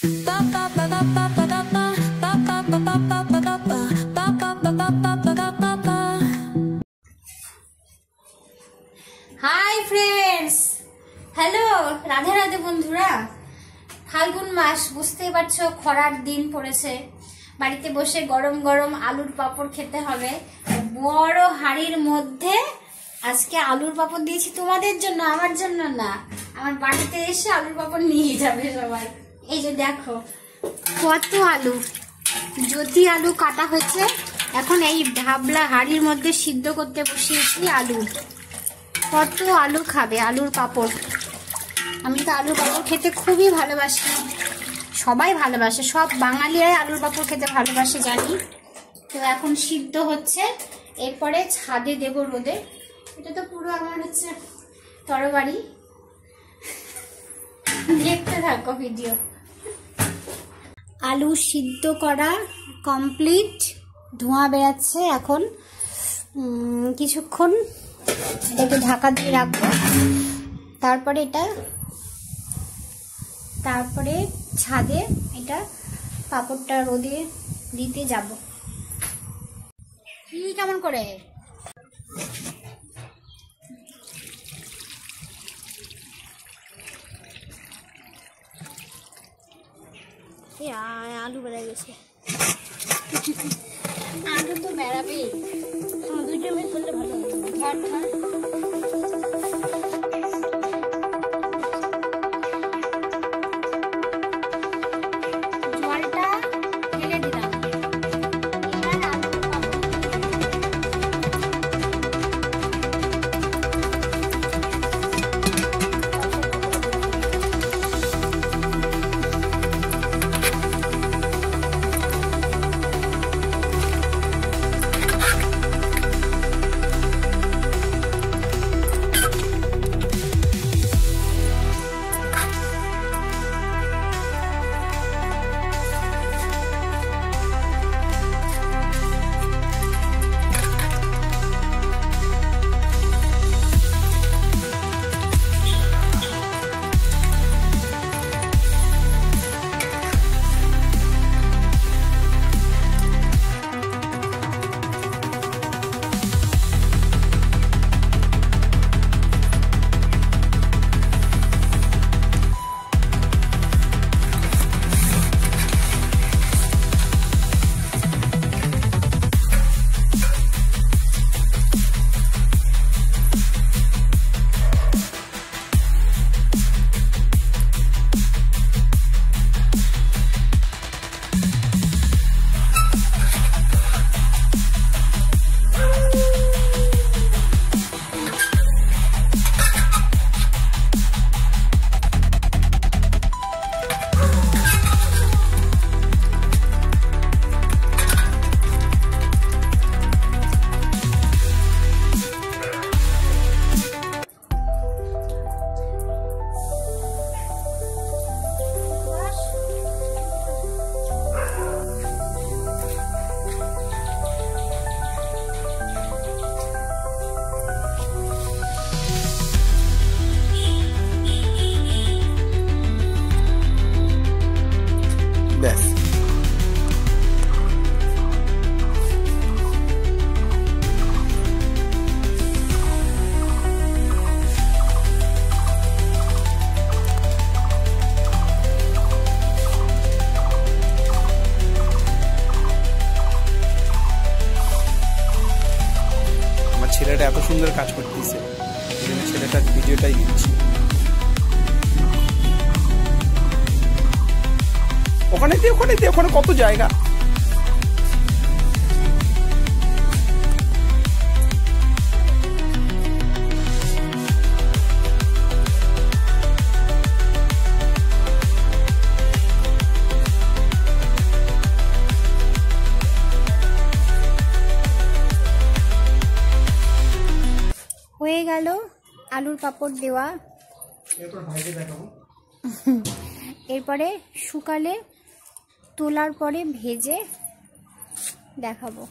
Hi friends, hello, Radhe Radhe বন্ধুরা। ফাল্গুন মাস, বুঝতেই পারছো, খরার দিন পড়েছে। বাড়িতে বসে গরম গরম আলুর পাঁপড় খেতে হবে। বড় হাঁড়ির মধ্যে আজকে আলুর পাঁপড় দিয়েছি তোমাদের জন্য, আমার জন্য না। আমার বাড়িতে এসে আলুর পাঁপড় নিয়ে যাবে সবাই। এই যে দেখো কত আলু, জ্যোতি আলু কাটা হয়েছে। এখন এই ঢাবলা হাঁড়ির মধ্যে সিদ্ধ করতে বসিয়েছি আলু। কত আলু খাবে আলুর পাঁপড়? আমি তো আলুর পাঁপড় খেতে খুবই ভালোবাসি, সবাই ভালোবাসে, সব বাঙালিরাই আলুর পাঁপড় খেতে ভালোবাসে জানি। তো এখন সিদ্ধ হচ্ছে, এরপরে ছাদে দেব রোদে। এটা তো পুরো আমার হচ্ছে তরবারি, দেখতে থাকো ভিডিও। আলু সিদ্ধ করা কমপ্লিট, ধোঁয়া বেরাচ্ছে। এখন কিছুক্ষণ এটাকে ঢাকা দিয়ে রাখবো, তারপরে ছাদে এটা পাঁপড়টা রোদে দিতে যাব। কি কেমন করে আলু বেড়ে গেছে। আলু তো বেড়াবেই, দুইটা মিনিট করলে ভালো হবে। জলটা ফেলে দিলাম। ছেলেটা এত সুন্দর কাজ করতেছে, ছেলেটার ভিডিওটাই দিচ্ছি। ওখানে কত জায়গা। হয়ে গেল আলুর পাঁপড় দেওয়া। এরপরে শুকালে তোলার পরে ভেজে দেখাবো।